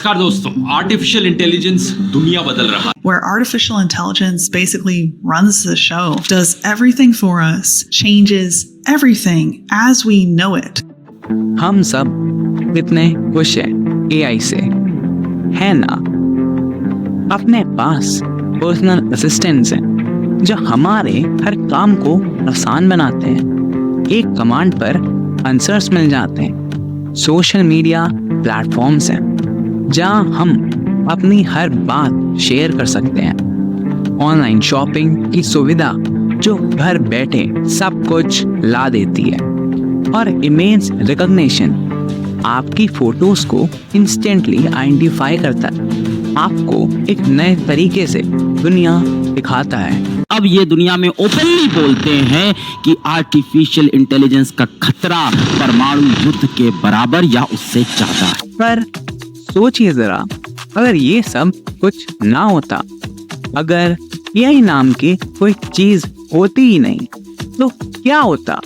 नमस्कार दोस्तों, artificial intelligence दुनिया बदल रहा है। Where artificial intelligence basically runs the show, does everything for us, changes everything as we know it. हम सब कितने खुश हैं एआई से, है ना? अपने पास पर्सनल असिस्टेंट्स हैं जो हमारे हर काम को आसान बनाते हैं। एक कमांड पर आंसर्स मिल जाते हैं। सोशल मीडिया प्लेटफॉर्म्स हैं जहां हम अपनी हर बात शेयर कर सकते हैं। ऑनलाइन शॉपिंग की सुविधा जो घर बैठे सब कुछ ला देती है, और इमेज रिकॉग्निशन आपकी फोटोज को इंस्टेंटली आइडेंटिफाई करता है, आपको एक नए तरीके से दुनिया दिखाता है। अब ये दुनिया में ओपनली बोलते हैं कि आर्टिफिशियल इंटेलिजेंस का खतरा परमाणु युद्ध के बराबर या उससे ज्यादा है। पर सोचिए जरा, अगर ये सब कुछ ना होता, अगर एआई नाम की कोई चीज होती ही नहीं, तो क्या होता?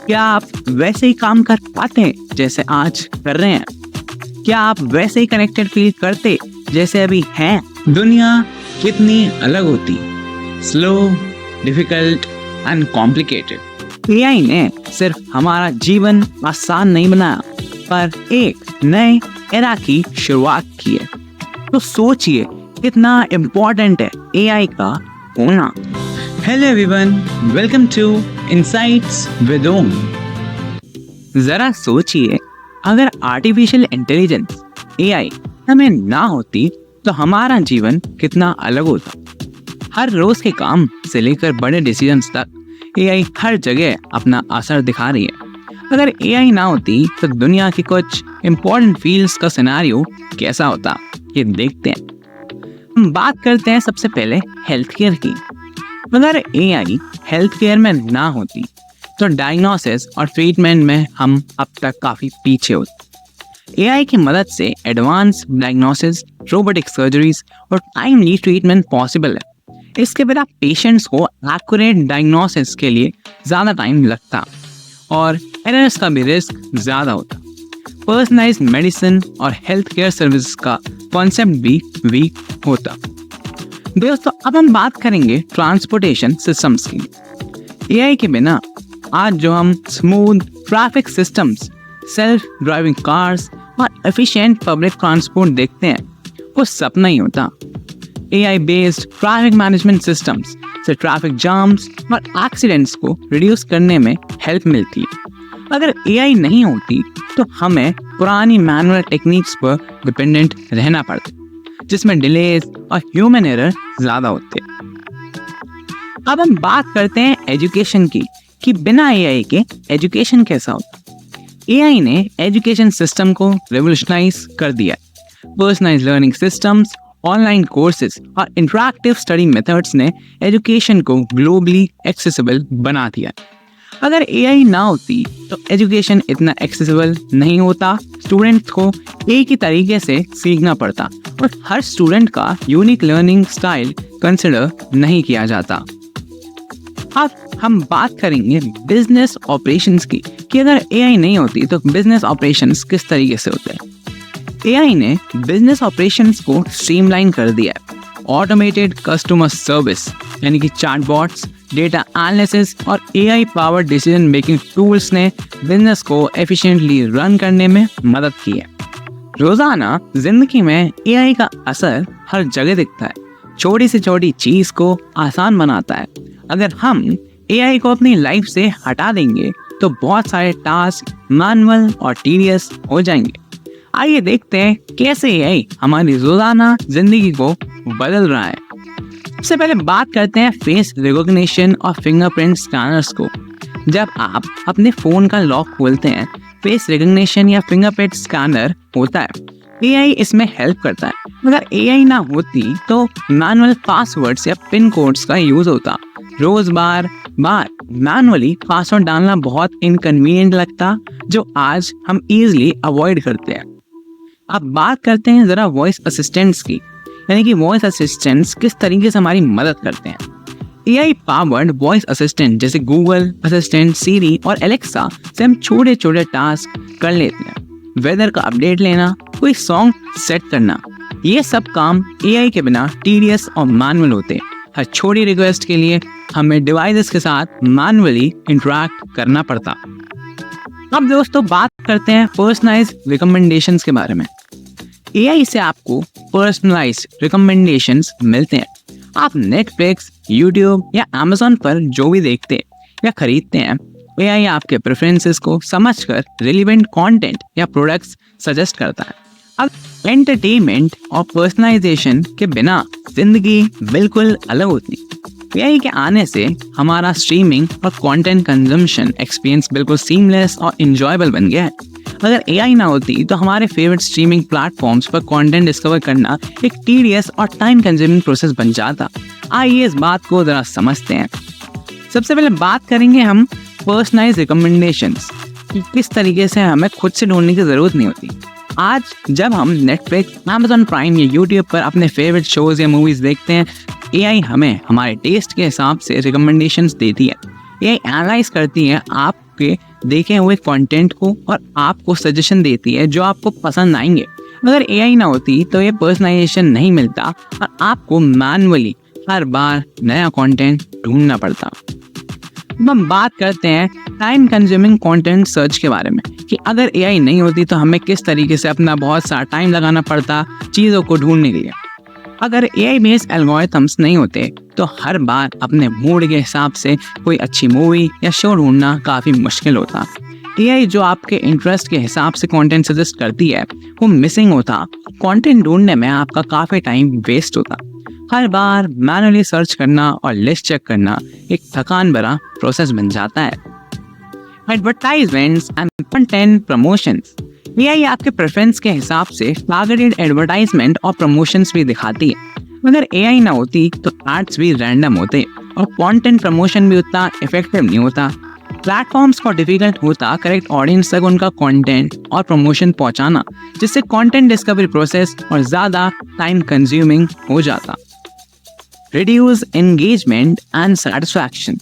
क्या आप वैसे ही काम कर पाते जैसे आज कर रहे हैं? क्या आप वैसे ही कनेक्टेड फील करते जैसे अभी हैं? दुनिया कितनी अलग होती, slow, difficult and complicated. AI ने सिर्फ हमारा जीवन आसान नहीं बनाया, पर एक नए एरा की शुरुआत की है। तो सोचिए कितना इम्पोर्टेंट है एआई का होना। Hello everyone, welcome to insights with Om. जरा सोचिए, अगर आर्टिफिशियल इंटेलिजेंस एआई हमें ना होती तो हमारा जीवन कितना अलग होता। हर रोज के काम से लेकर बड़े डिसीजंस तक एआई हर जगह अपना असर दिखा रही है। अगर एआई ना होती तो दुनिया की कुछ इम्पोर्टेंट फील्ड्स का सिनेरियो कैसा होता, ये देखते हैं। हम बात करते हैं सबसे पहले हेल्थ केयर की। अगर एआई हेल्थ केयर में ना होती तो डायग्नोसिस और ट्रीटमेंट में हम अब तक काफ़ी पीछे होते। एआई की मदद से एडवांस डायग्नोसिस, रोबोटिक सर्जरीज और टाइमली ट्रीटमेंट पॉसिबल है। इसके बिना पेशेंट्स को एक्यूरेट डायग्नोसिस के लिए ज़्यादा टाइम लगता और एरर्स का भी रिस्क ज़्यादा होता। पर्सनलाइज्ड मेडिसिन और हेल्थ केयर सर्विस का कॉन्सेप्ट भी वीक होता। दोस्तों, अब हम बात करेंगे ट्रांसपोर्टेशन सिस्टम्स की। एआई के बिना आज जो हम smooth traffic systems, self driving cars और एफिशिएंट पब्लिक ट्रांसपोर्ट देखते हैं, वो सपना ही होता। AI based traffic management systems से ट्रैफिक जाम्स और एक्सीडेंट्स को रिड्यूस करने में हेल्प मिलती है। अगर एआई नहीं होती तो हमें पुरानी मैनुअल टेक्निक्स पर डिपेंडेंट रहना पड़ता, जिसमें डिलेज और ह्यूमन एरर ज़्यादा होते। अब हम बात करते हैं एजुकेशन की, कि बिना एआई के एजुकेशन कैसा होता। एआई ने एजुकेशन सिस्टम को रेवोल्यूशनाइज कर दिया। Personalised learning systems, online courses और इंटरैक्टिव स्टडी मेथड्स ने एजुकेशन को ग्लोबली एक्सेसिबल बना दिया। अगर एआई ना होती तो एजुकेशन इतना एक्सेसिबल नहीं होता। स्टूडेंट्स को एक ही तरीके से सीखना पड़ता और हर स्टूडेंट का यूनिक लर्निंग स्टाइल कंसिडर नहीं किया जाता। अब हम बात करेंगे बिजनेस ऑपरेशंस की, कि अगर एआई नहीं होती तो बिजनेस ऑपरेशंस किस तरीके से होते हैं। एआई ने बिजनेस ऑपरेशंस को स्ट्रीमलाइन कर दिया है। ऑटोमेटेड कस्टमर सर्विस यानी कि चैटबॉट्स, डेटा एनालिसिस और AI powered decision making tools ने बिजनेस को एफिशिएंटली रन करने में मदद की है। रोजाना जिंदगी में एआई का असर हर जगह दिखता है। छोटी से छोटी चीज को आसान बनाता है। अगर हम एआई को अपनी लाइफ से हटा देंगे तो बहुत सारे टास्क मैनुअल और टीडियस हो जाएंगे। आइए देखते हैं कैसे एआई हमारी रोजाना जिंदगी को बदल रहा है। सबसे पहले बात करते हैं फेस रिकॉग्निशन और फिंगरप्रिंट स्कैनर्स को। जब आप अपने फोन का लॉक खोलते हैं, फेस रिकॉग्निशन या फिंगरप्रिंट स्कैनर होता है। एआई इसमें हेल्प करता है। अगर एआई ना होती तो मैनुअल पासवर्ड्स या पिन कोड्स का यूज होता। रोज बार मैनुअली पासवर्ड डालना बहुत इनकन्वीनियंट लगता, जो आज हम इजीली अवॉइड करते हैं। अब बात करते हैं जरा वॉइस असिस्टेंट्स की, यानी कि वॉइस असिस्टेंट्स किस तरीके से हमारी मदद करते हैं। एआई पावर्ड वॉइस असिस्टेंट जैसे गूगल असिस्टेंट, सीरी और एलेक्सा से हम छोटे छोटे टास्क कर लेते हैं। वेदर का अपडेट लेना, कोई सॉन्ग सेट करना, ये सब काम AI के बिना टीडियस और मैनुअल होते हैं। हर छोटी रिक्वेस्ट के लिए हमें डिवाइसेस के साथ मैनुअली इंटरेक्ट करना पड़ता। अब दोस्तों बात करते हैं पर्सनलाइज्ड रिकमेंडेशंस के बारे में। AI से आपको पर्सनलाइज्ड रिकमेंडेशंस मिलते हैं। आप नेटफ्लिक्स, यूट्यूब या Amazon पर जो भी देखते हैं या खरीदते हैं, AI आपके प्रेफरेंसेस को समझकर रिलेवेंट कंटेंट या प्रोडक्ट्स सजेस्ट करता है। अब एंटरटेनमेंट और पर्सनलाइजेशन के बिना जिंदगी बिल्कुल अलग होती है। AI के आने से हमारा स्ट्रीमिंग और कंटेंट कंजम्पशन एक्सपीरियंस बिल्कुल सीमलेस और इंजॉयबल बन गया है। अगर AI ना होती तो हमारे फेवरेट स्ट्रीमिंग प्लेटफॉर्म्स पर कंटेंट डिस्कवर करना एक टीडियस और टाइम कंज्यूमिंग प्रोसेस बन जाता। आइए इस बात को जरा समझते हैं। सबसे पहले बात करेंगे हम पर्सनलाइज्ड रिकमेंडेशंस कि किस तरीके से हमें खुद से ढूंढने की ज़रूरत नहीं होती। आज जब हम नेटफ्लिक्स, Amazon प्राइम या यूट्यूब पर अपने फेवरेट शोज़ या मूवीज़ देखते हैं, AI हमें हमारे टेस्ट के हिसाब से रिकमेंडेशंस देती है। AI एनालाइज करती है आपके देखे हुए कंटेंट को और आपको सजेशन देती है जो आपको पसंद आएंगे। अगर AI ना होती तो ये पर्सनलाइजेशन नहीं मिलता और आपको मैनुअली हर बार नया कंटेंट ढूंढना पड़ता। अब हम बात करते हैं टाइम कंज्यूमिंग कंटेंट सर्च के बारे में कि अगर AI नहीं होती तो हमें किस तरीके से अपना बहुत सारा टाइम लगाना पड़ता चीज़ों को ढूंढने के लिए। अगर AI बेस्ड एल्गोरिथम्स नहीं होते तो हर बार अपने मूड के हिसाब से कोई अच्छी मूवी या शो ढूंढना काफ़ी मुश्किल होता। AI जो आपके इंटरेस्ट के हिसाब से कंटेंट सजेस्ट करती है वो मिसिंग होता। कंटेंट ढूंढने में आपका काफ़ी टाइम वेस्ट होता। हर बार मैनुअली सर्च करना और लिस्ट चेक करना एक थकान भरा प्रोसेस बन जाता है। Advertisements and content promotions, AI आपके प्रेफरेंस के हिसाब से टारगेटेड एडवर्टाइजमेंट और प्रमोशंस भी दिखाती है। अगर AI ना होती तो एड्स भी रैंडम होते और कंटेंट प्रमोशन भी उतना इफेक्टिव नहीं होता। प्लेटफॉर्म्स को डिफिकल्ट होता करेक्ट ऑडियंस तक उनका कंटेंट और प्रमोशन पहुंचाना, जिससे कंटेंट डिस्कवरी प्रोसेस और ज़्यादा टाइम कंज्यूमिंग हो जाता। रिड्यूस एंगेजमेंट एंड सेटिस्फैक्शन,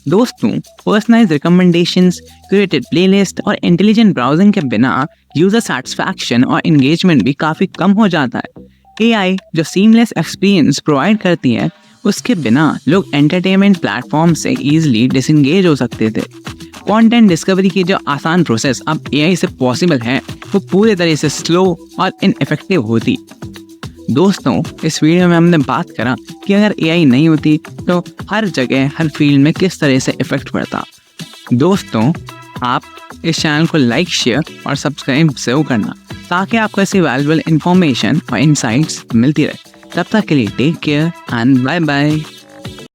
दोस्तों पर्सनलाइज्ड रिकमेंडेशंस, क्रिएटेड प्लेलिस्ट और इंटेलिजेंट ब्राउजिंग के बिना यूजर सेटिस्फैक्शन और एंगेजमेंट भी काफ़ी कम हो जाता है। AI जो सीमलेस एक्सपीरियंस प्रोवाइड करती है उसके बिना लोग एंटरटेनमेंट प्लेटफॉर्म से ईजिली डिसएंगेज हो सकते थे। कंटेंट डिस्कवरी की जो आसान प्रोसेस अब AI से पॉसिबल है वो पूरी तरह से स्लो और इनइफेक्टिव होती। दोस्तों इस वीडियो में हमने बात करा कि अगर AI नहीं होती तो हर जगह हर फील्ड में किस तरह से इफेक्ट पड़ता। दोस्तों आप इस चैनल को लाइक, शेयर और सब्सक्राइब जरूर करना ताकि आपको ऐसी वैल्यूएबल इंफॉर्मेशन और इनसाइट्स मिलती रहे। तब तक के लिए take care and bye bye.